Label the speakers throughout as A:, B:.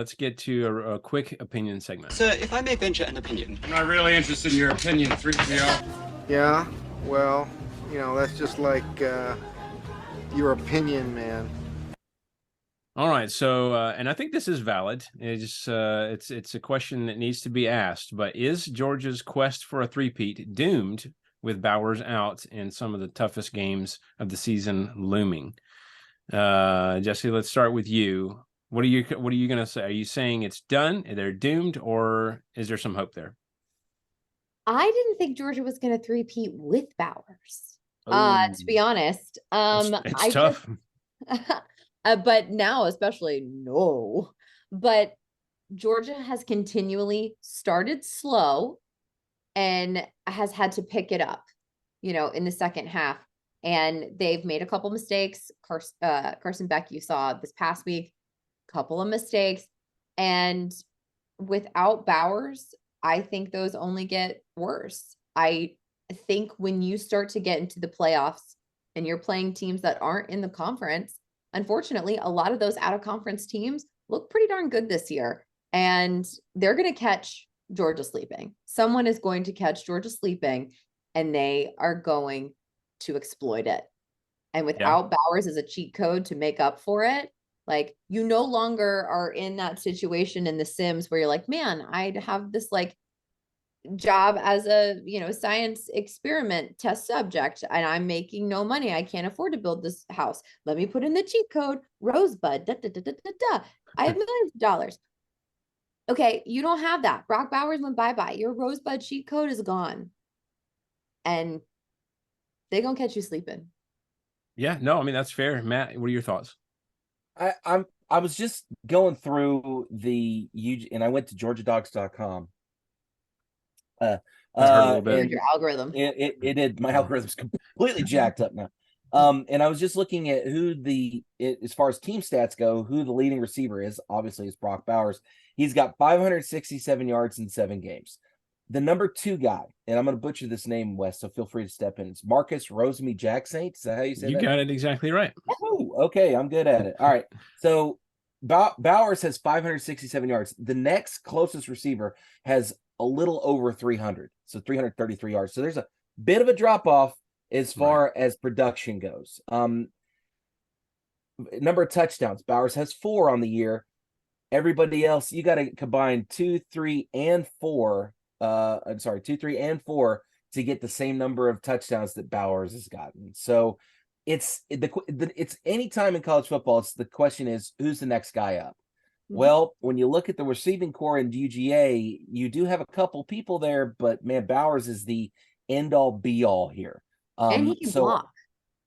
A: Let's get to a quick opinion segment.
B: Sir, if I may venture an opinion.
C: I'm not really interested in your opinion, 3PO.
D: Yeah, well, that's just like your opinion, man.
A: All right, so and I think this is valid. It's a question that needs to be asked. But is Georgia's quest for a three-peat doomed with Bowers out and some of the toughest games of the season looming? Jesse, let's start with you. What are you going to say? Are you saying it's done? They're doomed, or is there some hope there?
E: I didn't think Georgia was going to three-peat with Bowers. To be honest,
A: it's tough.
E: But now, especially, no. But Georgia has continually started slow and has had to pick it up, in the second half. And they've made a couple mistakes. Carson Beck, you saw this past week, couple of mistakes. And without Bowers, I think those only get worse. I think when you start to get into the playoffs and you're playing teams that aren't in the conference, unfortunately, a lot of those out-of-conference teams look pretty darn good this year. And they're going to catch Georgia sleeping. Someone is going to catch Georgia sleeping, and they are going to exploit it. And without Bowers as a cheat code to make up for it, like, you no longer are in that situation in The Sims where you're like, man, I'd have this job as a science experiment test subject and I'm making no money. I can't afford to build this house. Let me put in the cheat code Rosebud. I have millions of dollars. Okay, you don't have that. Brock Bowers went bye-bye. Your Rosebud cheat code is gone. And they're gonna catch you sleeping.
A: Yeah, no, I mean, that's fair. Matt, what are your thoughts?
F: I was just going through and I went to georgiadogs.com.
A: I've heard a little bit.
E: Your algorithm.
F: It did. My algorithm's completely jacked up now. And I was just looking at as far as team stats go, who the leading receiver is. Obviously, it's Brock Bowers. He's got 567 yards in 7 games. The number 2 guy, and I'm going to butcher this name, Wes, so feel free to step in. It's Marcus Rosemy-Jacksaint. Is that how you say that?
A: You got it exactly right.
F: Oh, okay. I'm good at it. All right. So Bowers has 567 yards. The next closest receiver has a little over 300, so 333 yards. So there's a bit of a drop off as far as production goes. Number of touchdowns, Bowers has 4 on the year. Everybody else, you got to combine 2, 3, and 4. 2, 3, and 4 to get the same number of touchdowns that Bowers has gotten. So it's any time in college football, it's the question is, who's the next guy up? Well, when you look at the receiving core in UGA, you do have a couple people there, but man, Bowers is the end-all be-all here.
E: And he can block.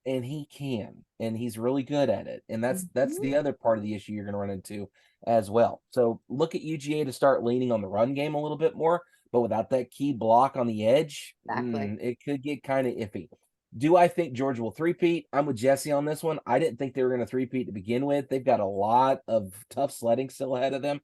F: And he can, and he's really good at it. And that's the other part of the issue you're going to run into as well. So look at UGA to start leaning on the run game a little bit more, but without that key block on the edge, it could get kind of iffy. Do I think Georgia will three-peat? I'm with Jesse on this one. I didn't think they were going to three-peat to begin with. They've got a lot of tough sledding still ahead of them.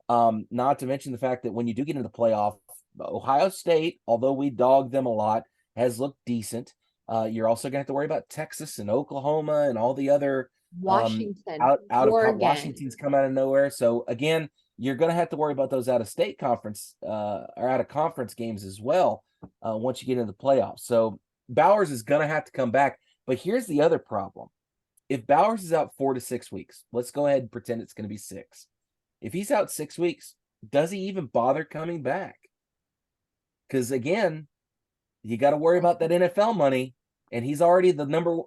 F: Not to mention the fact that when you do get into the playoff, Ohio State, although we dog them a lot, has looked decent. You're also going to have to worry about Texas and Oklahoma and all the other
E: Washington.
F: Washington's come out of nowhere. So again, you're going to have to worry about those out-of-state conference or out-of-conference games as well once you get into the playoffs. So Bowers is going to have to come back. But here's the other problem. If Bowers is out 4 to 6 weeks, let's go ahead and pretend it's going to be 6. If he's out 6 weeks, does he even bother coming back? Because again, you got to worry about that NFL money. And he's already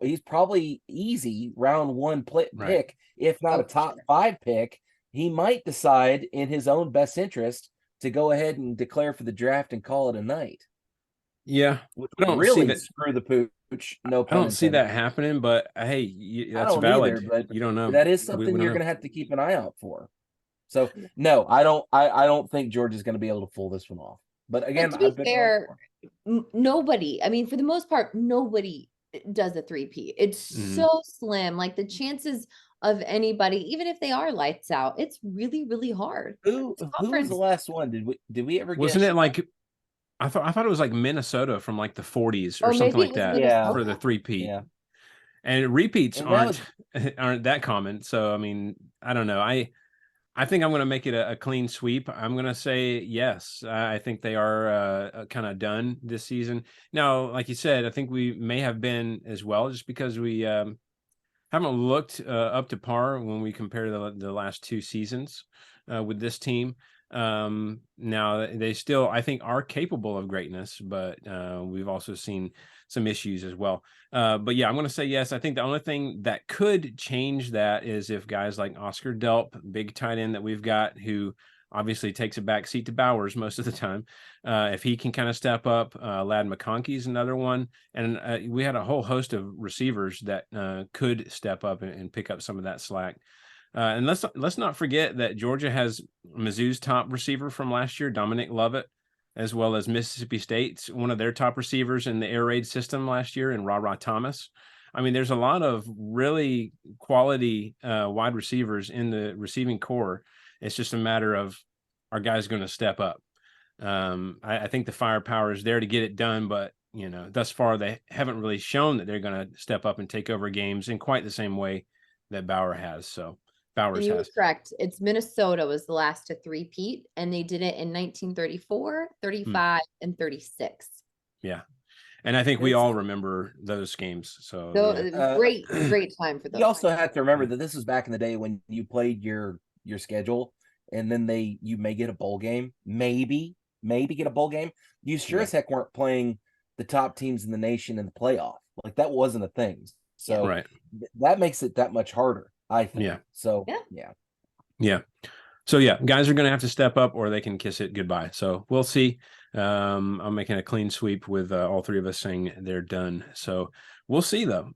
F: he's probably easy round 1 pick, if not a top 5 pick. He might decide in his own best interest to go ahead and declare for the draft and call it a night.
A: Yeah,
F: which would really screw the pooch. No,
A: I don't see that happening. But hey, that's valid.
F: Either, but
A: you don't know.
F: That is something you're going to have to keep an eye out for. So no, I don't think Georgia's going to be able to pull this one off. But again,
E: to be fair, nobody. I mean, for the most part, nobody does a three-peat. It's so slim. Like the chances of anybody, even if they are lights out, it's really, really hard.
F: Who was the last one? Did we ever?
A: Wasn't it like? I thought it was like Minnesota from like the 40s or something like that for the three-peat. Yeah. And repeats aren't that common. So I mean, I don't know. I think I'm going to make it a clean sweep. I'm going to say yes. I think they are kind of done this season. Now, like you said, I think we may have been as well, just because we haven't looked up to par when we compare the last 2 seasons with this team. Now they still, I think, are capable of greatness, but we've also seen some issues as well. But yeah, I'm going to say yes. I think the only thing that could change that is if guys like Oscar Delp, big tight end that we've got, who obviously takes a back seat to Bowers most of the time, if he can kind of step up. Lad McConkey's another one, and we had a whole host of receivers that could step up and pick up some of that slack. And let's not forget that Georgia has Mizzou's top receiver from last year, Dominic Lovett, as well as Mississippi State's one of their top receivers in the air raid system last year, and Ra Thomas. I mean, there's a lot of really quality wide receivers in the receiving core. It's just a matter of, are guys going to step up? I think the firepower is there to get it done, but thus far they haven't really shown that they're going to step up and take over games in quite the same way that Bowers has.
E: And you were correct. It's Minnesota was the last to three-peat, and they did it in 1934, 35, and 36.
A: Yeah. And I think we all remember those games. So
E: great time for those.
F: You also have to remember that this was back in the day when you played your schedule, and then you may get a bowl game, maybe get a bowl game. You sure as heck weren't playing the top teams in the nation in the playoff. Like, that wasn't a thing. So that makes it that much harder, I think.
A: Yeah.
F: So
A: yeah. So yeah, guys are going to have to step up, or they can kiss it goodbye. So we'll see. I'm making a clean sweep with all three of us saying they're done. So we'll see, though.